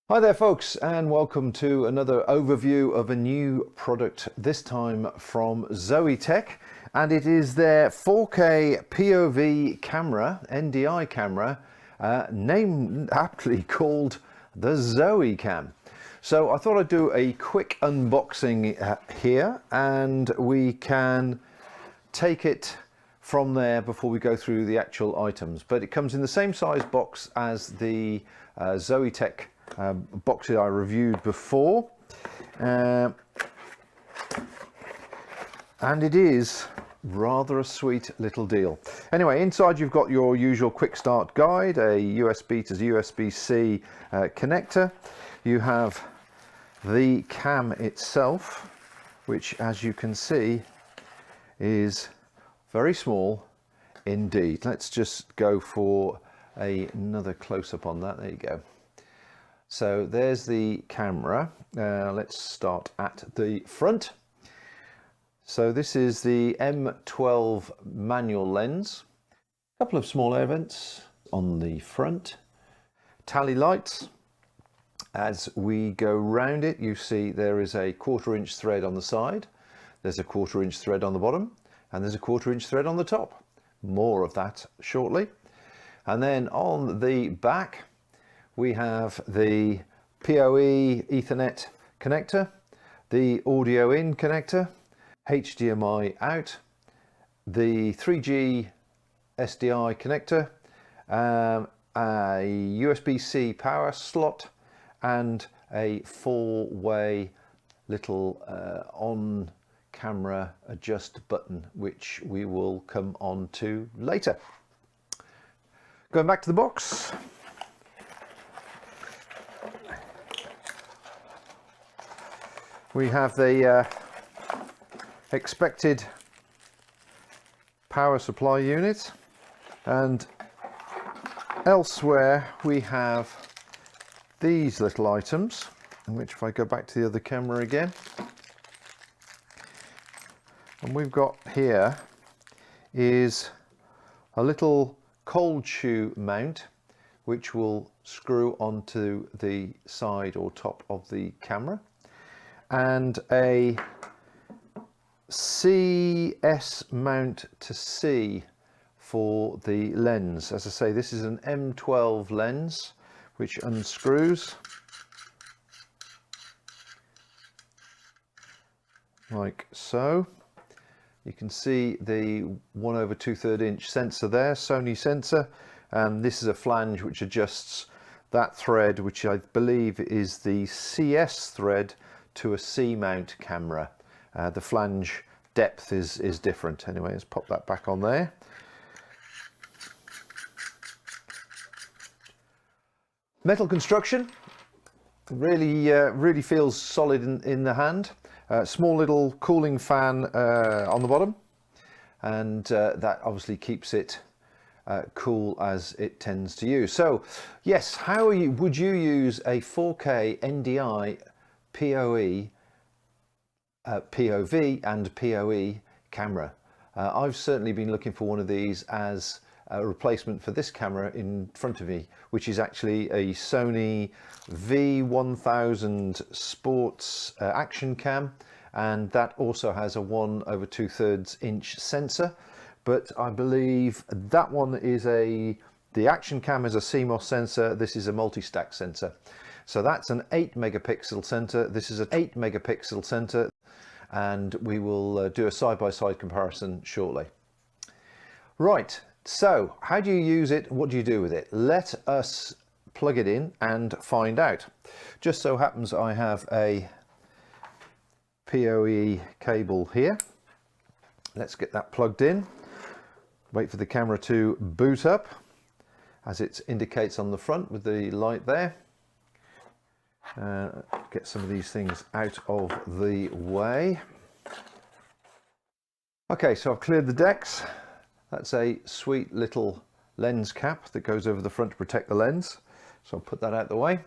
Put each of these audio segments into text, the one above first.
Hi there folks, and welcome to another overview of a new product, this time from ZowieTech, and it is their 4K POV camera, NDI camera, named aptly called the ZowieCam. So I thought I'd do a quick unboxing here, and we can take it from there before we go through the actual items. But it comes in the same size box as the ZowieTech boxes I reviewed before, and it is rather a sweet little deal. Anyway, inside you've got your usual quick start guide, a USB to USB-C connector. You have the cam itself, which, as you can see, is very small indeed. Let's just go for another close-up on that. There you go. So there's the camera. Let's start at the front. So this is the M12 manual lens. A couple of small air vents on the front. Tally lights. As we go round it, you see there is a 1/4" thread on the side. There's a 1/4" thread on the bottom, and there's a 1/4" thread on the top. More of that shortly. And then on the back, we have the PoE Ethernet connector, the audio in connector, HDMI out, the 3G SDI connector, a USB-C power slot, and a 4-way little on camera adjust button, which we will come on to later. Going back to the box. We have the expected power supply unit, and elsewhere we have these little items, in which, if I go back to the other camera again, and we've got here is a little cold shoe mount, which will screw onto the side or top of the camera, and a CS mount to C for the lens. As I say, this is an M12 lens, which unscrews like so. You can see the 1/2 inch sensor there, Sony sensor, and this is a flange which adjusts that thread, which I believe is the CS thread, to a C mount camera. The flange depth is different. Anyway, let's pop that back on there. Metal construction really feels solid in the hand. Small little cooling fan on the bottom, and that obviously keeps it cool as it tends to use. So yes, how would you use a 4K NDI PoE, POV and PoE camera? I've certainly been looking for one of these as a replacement for this camera in front of me, which is actually a Sony V1000 Sports action cam, and that also has a 1/2 inch sensor, but I believe that one is the action cam is a CMOS sensor. This is a multi-stack sensor. So that's an 8 megapixel sensor. This is an 8 megapixel sensor, and we will do a side-by-side comparison shortly. Right, so how do you use it? What do you do with it? Let us plug it in and find out. Just so happens I have a PoE cable here. Let's get that plugged in. Wait for the camera to boot up, as it indicates on the front with the light there. Get some of these things out of the way. Okay, so I've cleared the decks. That's a sweet little lens cap that goes over the front to protect the lens. So I'll put that out the way.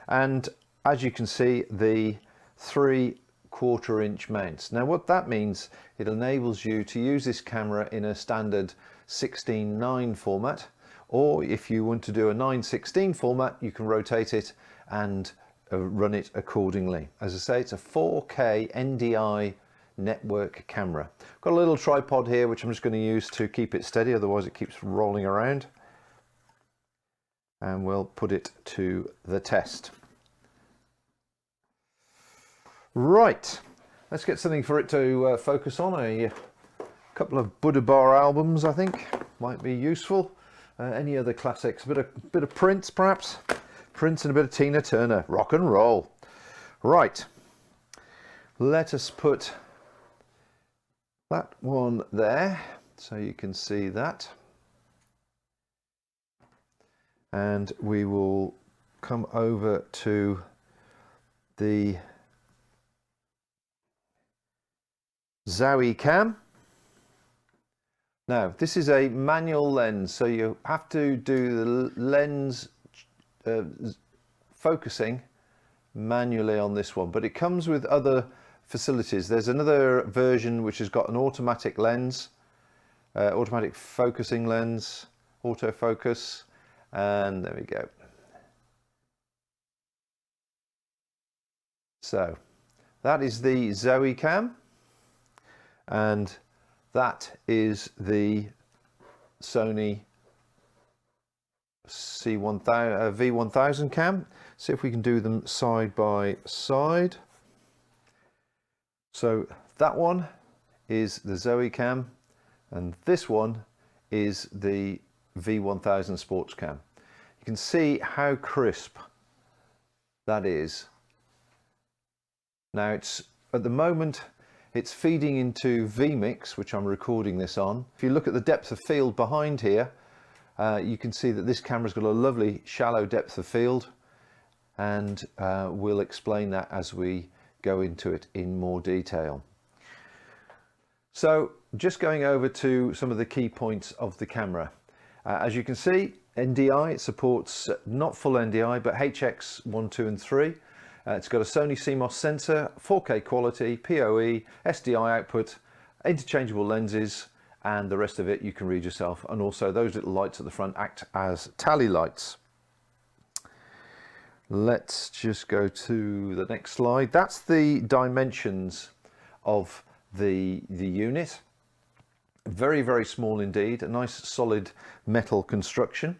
And as you can see, the 3/4 inch mounts. Now what that means, it enables you to use this camera in a standard 16:9 format, or if you want to do a 9:16 format, you can rotate it and run it accordingly. As I say, it's a 4K NDI network camera. Got a little tripod here which I'm just going to use to keep it steady, otherwise it keeps rolling around, and we'll put it to the test. Right, let's get something for it to focus on. A couple of Buddha Bar albums I think might be useful. Any other classics, a bit of Prince perhaps. Prince and a bit of Tina Turner, rock and roll. Right, let us put that one there so you can see that, and we will come over to the ZowieCam. Now this is a manual lens, so you have to do the lens focusing manually on this one, but it comes with other facilities. There's another version which has got an automatic lens, automatic focusing lens, autofocus, and there we go. So that is the ZowieCam, and that is the Sony V1000 cam. See if we can do them side by side. So that one is the ZowieCam, and this one is the V1000 sports cam. You can see how crisp that is. Now it's at the moment it's feeding into vMix, which I'm recording this on. If you look at the depth of field behind here, you can see that this camera's got a lovely shallow depth of field, and we'll explain that as we go into it in more detail. So just going over to some of the key points of the camera. As you can see, NDI, it supports not full NDI but HX 1, 2 and 3. It's got a Sony CMOS sensor, 4K quality, PoE, SDI output, interchangeable lenses, and the rest of it you can read yourself. And also those little lights at the front act as tally lights. Let's just go to the next slide. That's the dimensions of the unit. Very, very small indeed. A nice solid metal construction.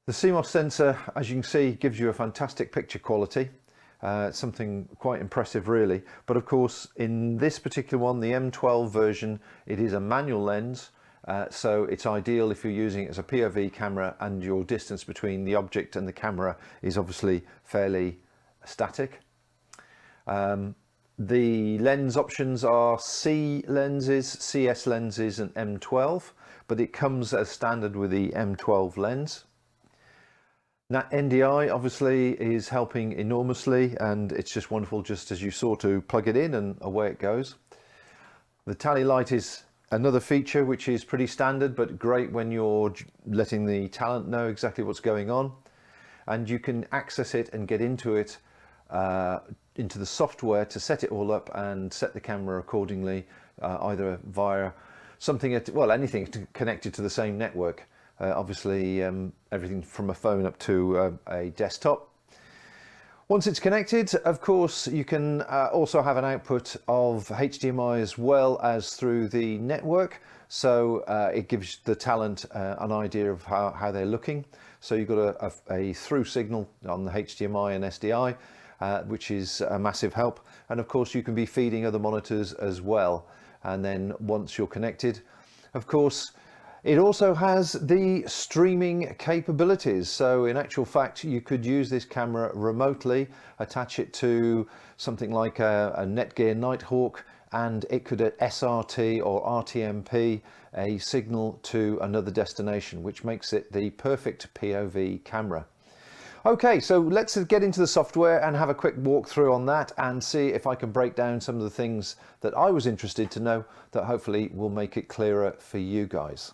The CMOS sensor, as you can see, gives you a fantastic picture quality. Something quite impressive really. But of course, in this particular one, the M12 version, it is a manual lens. So it's ideal if you're using it as a POV camera and your distance between the object and the camera is obviously fairly static. The lens options are C lenses, CS lenses and M12, but it comes as standard with the M12 lens. Now NDI obviously is helping enormously, and it's just wonderful just as you saw to plug it in and away it goes. The tally light is another feature which is pretty standard but great when you're letting the talent know exactly what's going on, and you can access it and get into it into the software to set it all up and set the camera accordingly, either via something anything connected to the same network. Obviously everything from a phone up to a desktop. Once it's connected, of course, you can also have an output of HDMI as well as through the network. So it gives the talent an idea of how they're looking. So you've got a through signal on the HDMI and SDI, which is a massive help. And of course, you can be feeding other monitors as well. And then once you're connected, of course, it also has the streaming capabilities. So in actual fact, you could use this camera remotely, attach it to something like a Netgear Nighthawk, and it could SRT or RTMP a signal to another destination, which makes it the perfect POV camera. Okay, so let's get into the software and have a quick walkthrough on that and see if I can break down some of the things that I was interested to know that hopefully will make it clearer for you guys.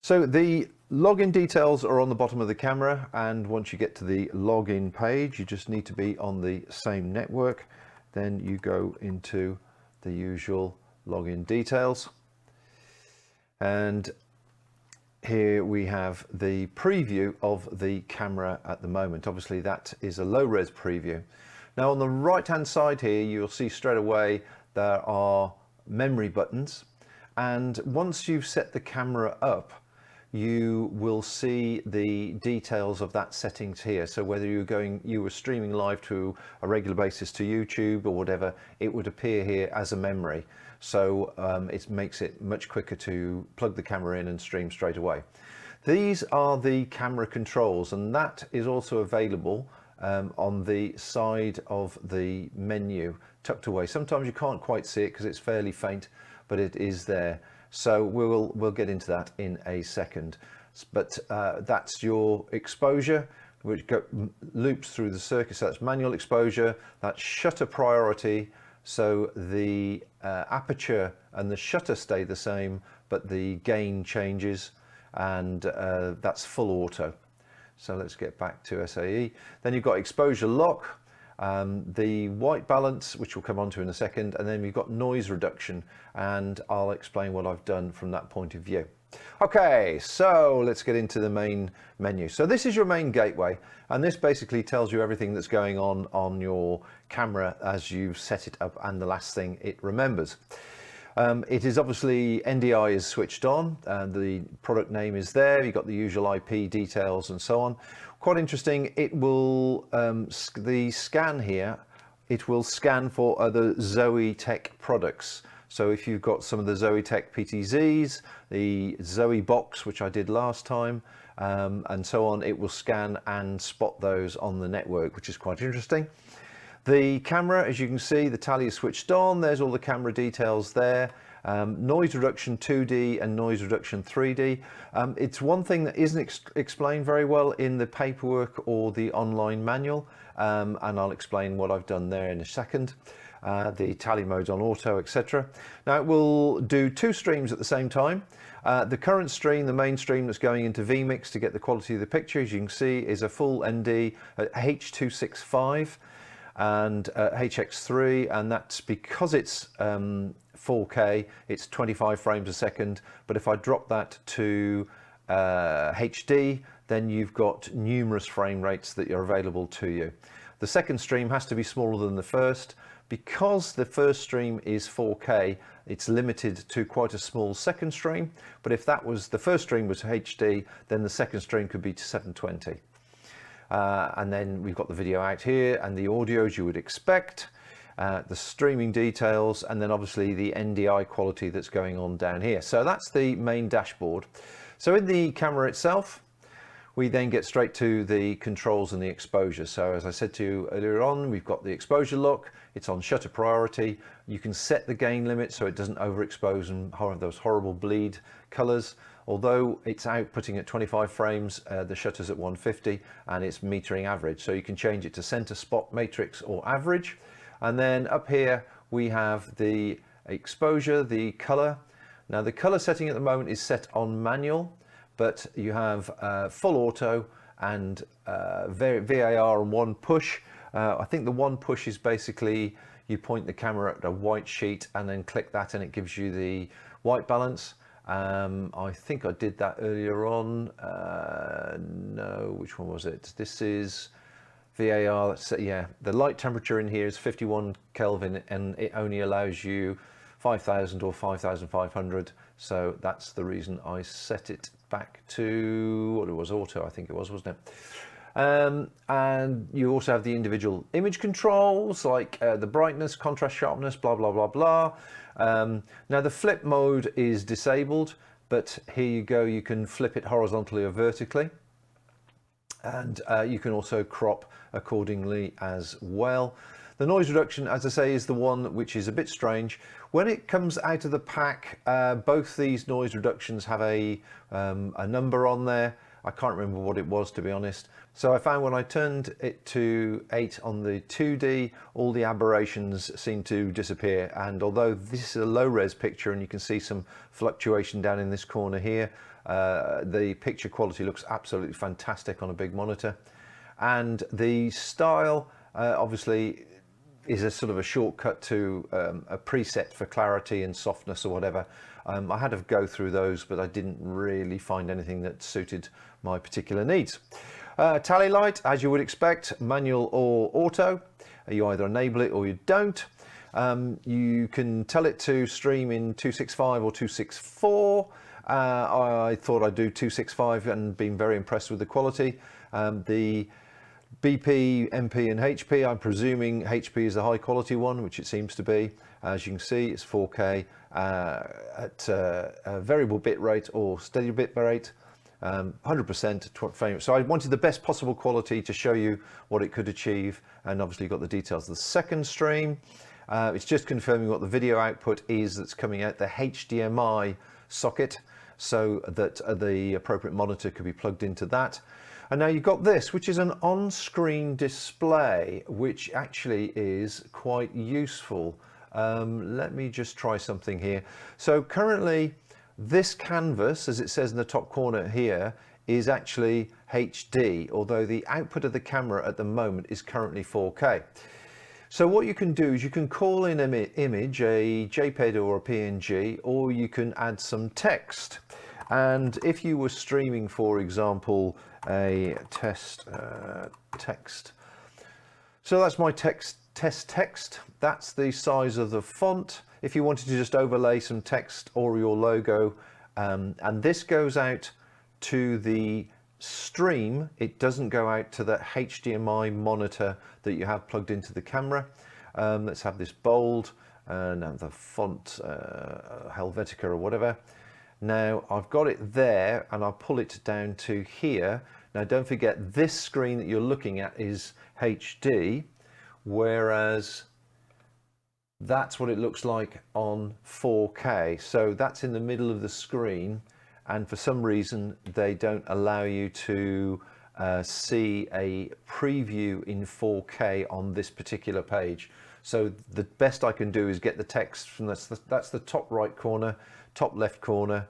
So the login details are on the bottom of the camera, and once you get to the login page, you just need to be on the same network. Then you go into the usual login details. And here we have the preview of the camera at the moment. Obviously that is a low res preview. Now on the right hand side here, you'll see straight away there are memory buttons, and once you've set the camera up, you will see the details of that settings here. So whether you were streaming live to a regular basis to YouTube or whatever, it would appear here as a memory. So it makes it much quicker to plug the camera in and stream straight away. These are the camera controls, and that is also available on the side of the menu, tucked away. Sometimes you can't quite see it because it's fairly faint, but it is there. So we'll get into that in a second. But that's your exposure, which loops through the circuit. So that's manual exposure, that's shutter priority. So the aperture and the shutter stay the same, but the gain changes, and that's full auto. So let's get back to SAE. Then you've got exposure lock, the white balance, which we'll come on to in a second, and then we've got noise reduction, and I'll explain what I've done from that point of view. Okay, so let's get into the main menu. So this is your main gateway, and this basically tells you everything that's going on your camera as you've set it up, and the last thing it remembers. It is obviously NDI is switched on, the product name is there, you've got the usual IP details and so on. Quite interesting, it will, the scan here, it will scan for other ZowieTech products. So if you've got some of the ZowieTech PTZs, the Zowie box, which I did last time, and so on, it will scan and spot those on the network, which is quite interesting. The camera, as you can see, the tally is switched on. There's all the camera details there. Noise reduction 2D and noise reduction 3D. It's one thing that isn't explained very well in the paperwork or the online manual, and I'll explain what I've done there in a second. The tally modes on auto, etc. Now it will do 2 streams at the same time. The current stream, the main stream that's going into vMix to get the quality of the picture, as you can see, is a full ND H265 and HX3, and that's because it's 4K, it's 25 frames a second, but if I drop that to HD, then you've got numerous frame rates that are available to you. The second stream has to be smaller than the first. Because the first stream is 4K, it's limited to quite a small second stream, but if that was, the first stream was HD, then the second stream could be to 720. And then we've got the video out here and the audio as you would expect, the streaming details, and then obviously the NDI quality that's going on down here. So that's the main dashboard. So in the camera itself, we then get straight to the controls and the exposure. So as I said to you earlier on, we've got the exposure lock, it's on shutter priority. You can set the gain limit so it doesn't overexpose and have those horrible bleed colors. Although it's outputting at 25 frames, the shutter's at 150 and it's metering average. So you can change it to center, spot, matrix or average. And then up here we have the exposure, the color. Now the color setting at the moment is set on manual, but you have full auto and VAR and one push. I think the one push is basically you point the camera at a white sheet and then click that and it gives you the white balance. I think I did that earlier on. No, which one was it? This is VAR. So yeah, the light temperature in here is 51 Kelvin and it only allows you 5,000 or 5,500. So that's the reason I set it back to what it was, auto, I think it was, wasn't it? And you also have the individual image controls like the brightness, contrast, sharpness, blah, blah, blah, blah. Now the flip mode is disabled, but here you go, you can flip it horizontally or vertically. And you can also crop accordingly as well. The noise reduction, as I say, is the one which is a bit strange. When it comes out of the pack, both these noise reductions have a number on there. I can't remember what it was, to be honest. So I found when I turned it to 8 on the 2D, all the aberrations seem to disappear. And although this is a low res picture and you can see some fluctuation down in this corner here, the picture quality looks absolutely fantastic on a big monitor. And the style, obviously, is a sort of a shortcut to a preset for clarity and softness or whatever. I had to go through those, but I didn't really find anything that suited my particular needs. Tally light, as you would expect, manual or auto. You either enable it or you don't. You can tell it to stream in 265 or 264. I thought I'd do 265 and been very impressed with the quality. The BP, MP and HP, I'm presuming HP is the high quality one, which it seems to be. As you can see, it's 4K at a variable bit rate or steady bit rate. 100% frame. So I wanted the best possible quality to show you what it could achieve, and obviously you've got the details of the second stream. It's just confirming what the video output is that's coming out the HDMI socket, so that the appropriate monitor could be plugged into that. And now you've got this, which is an on-screen display, which actually is quite useful. Let me just try something here. So currently this canvas, as it says in the top corner here, is actually HD, although the output of the camera at the moment is currently 4K. So what you can do is you can call in an image, a JPEG or a PNG, or you can add some text. And if you were streaming, for example, a test text, so that's my test text. That's the size of the font. If you wanted to just overlay some text or your logo, and this goes out to the stream, it doesn't go out to the HDMI monitor that you have plugged into the camera. Let's have this bold and the font Helvetica or whatever. Now I've got it there and I'll pull it down to here. Now don't forget, this screen that you're looking at is HD, whereas that's what it looks like on 4K. So that's in the middle of the screen, and for some reason they don't allow you to see a preview in 4K on this particular page. So the best I can do is get the text from that's the top right corner, top left corner,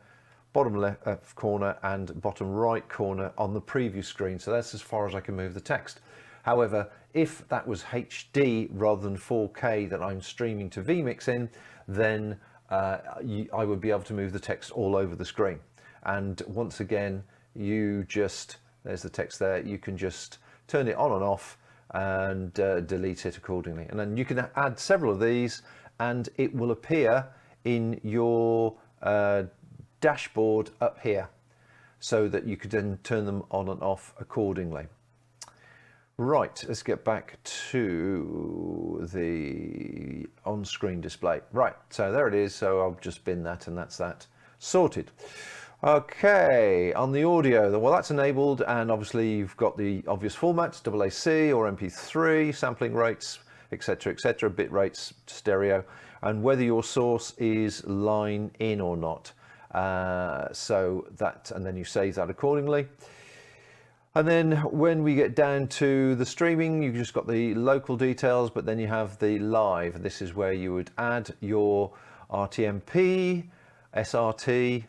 bottom left corner and bottom right corner on the preview screen. So that's as far as I can move the text. However, if that was HD rather than 4K that I'm streaming to vMix in, then I would be able to move the text all over the screen. And once again, you just, there's the text there, you can just turn it on and off and delete it accordingly. And then you can add several of these and it will appear in your dashboard up here, so that you could then turn them on and off accordingly. Right, let's get back to the on-screen display. Right, so there it is. So I'll just bin that and that's that sorted. Okay, on the audio, well, that's enabled, and obviously you've got the obvious formats, AAC or MP3, sampling rates, etc., bit rates, stereo, and whether your source is line in or not. So that, and then you save that accordingly. And then when we get down to the streaming, you've just got the local details, but then you have the live. This is where you would add your RTMP, SRT,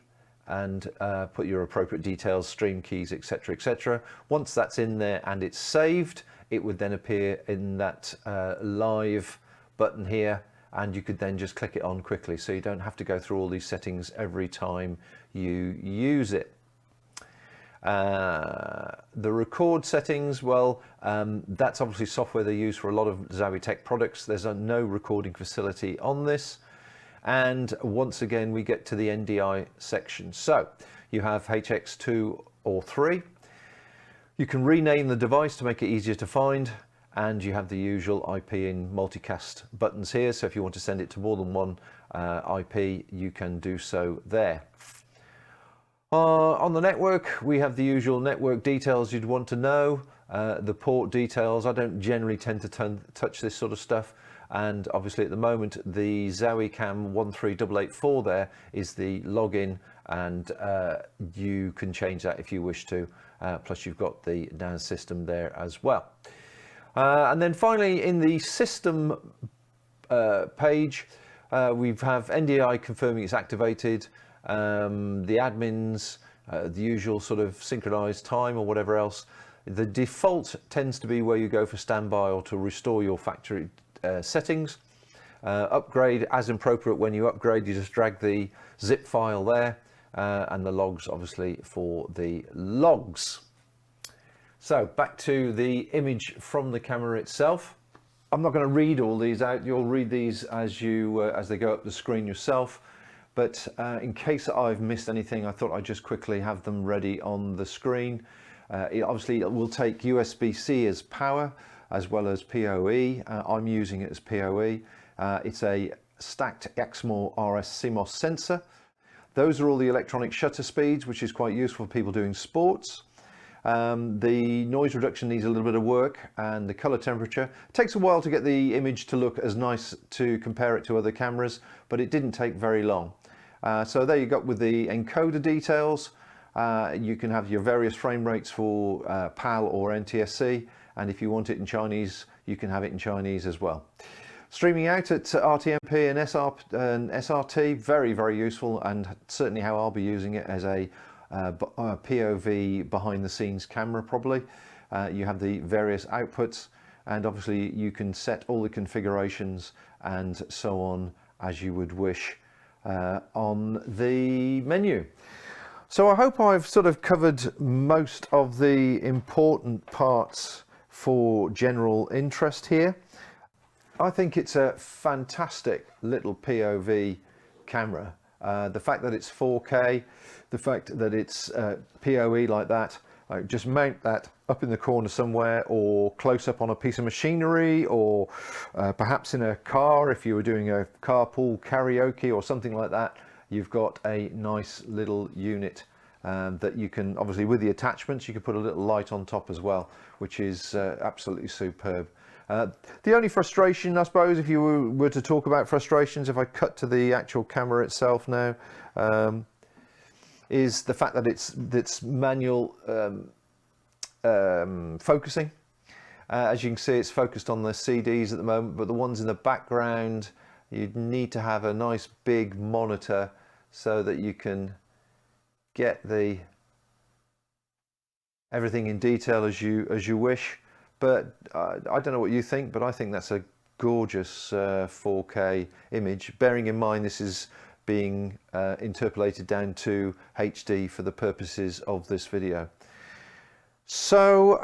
and put your appropriate details, stream keys, etc. Once that's in there and it's saved, it would then appear in that live button here, and you could then just click it on quickly, so you don't have to go through all these settings every time you use it. The record settings, well, that's obviously software they use for a lot of ZowieTech products. There's no recording facility on this. And once again, we get to the NDI section. So you have HX2 or 3. You can rename the device to make it easier to find. And you have the usual IP and multicast buttons here. So if you want to send it to more than one IP, you can do so there. On the network, we have the usual network details you'd want to know. The port details, I don't generally tend to touch this sort of stuff. And obviously at the moment, the ZowieCam 13884 there is the login, and you can change that if you wish to. Plus you've got the NAS system there as well. And then finally in the system page, we have NDI confirming it's activated, the admins, the usual sort of synchronized time or whatever else. The default tends to be where you go for standby or to restore your factory settings. Upgrade as appropriate. When you upgrade, you just drag the zip file there, and the logs obviously for the logs. So back to the image from the camera itself. I'm not going to read all these out. You'll read these as they go up the screen yourself. But in case I've missed anything, I thought I'd just quickly have them ready on the screen. It will take USB-C as power, as well as PoE. I'm using it as PoE. It's a stacked Exmor RS CMOS sensor. Those are all the electronic shutter speeds, which is quite useful for people doing sports. The noise reduction needs a little bit of work, and the color temperature. It takes a while to get the image to look as nice to compare it to other cameras, but it didn't take very long. So there you go with the encoder details. You can have your various frame rates for PAL or NTSC, and if you want it in Chinese, you can have it in Chinese as well. Streaming out at RTMP and SRT, very, very useful, and certainly how I'll be using it as a POV behind the scenes camera probably. You have the various outputs, and obviously you can set all the configurations and so on as you would wish on the menu. So I hope I've sort of covered most of the important parts for general interest here. I think it's a fantastic little POV camera. The fact that it's 4K, the fact that it's PoE like that, just mount that up in the corner somewhere, or close up on a piece of machinery, or perhaps in a car if you were doing a carpool karaoke or something like that. You've got a nice little unit that you can, obviously with the attachments, you can put a little light on top as well, which is absolutely superb. The only frustration, I suppose, if you were to talk about frustrations, if I cut to the actual camera itself now, is the fact that it's manual focusing. As you can see, it's focused on the CDs at the moment, but the ones in the background, you'd need to have a nice big monitor so that you can get everything in detail as you wish. But I don't know what you think, but I think that's a gorgeous 4K image, bearing in mind this is being interpolated down to HD for the purposes of this video. So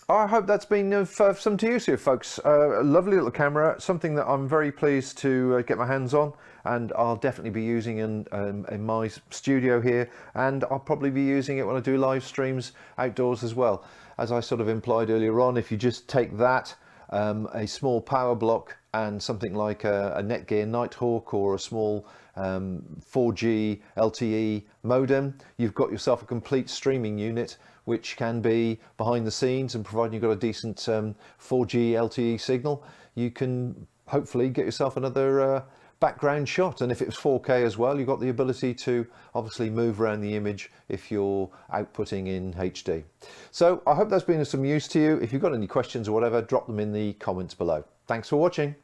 I hope that's been of some to use here, folks. A lovely little camera, something that I'm very pleased to get my hands on, and I'll definitely be using in my studio here, and I'll probably be using it when I do live streams outdoors as well. As I sort of implied earlier on, if you just take that, a small power block, and something like a Netgear Nighthawk or a small 4G LTE modem, you've got yourself a complete streaming unit, which can be behind the scenes, and providing you've got a decent 4G LTE signal, you can hopefully get yourself another background shot. And if it was 4K as well, you've got the ability to obviously move around the image if you're outputting in HD. So I hope that's been of some use to you. If you've got any questions or whatever, drop them in the comments below. Thanks for watching.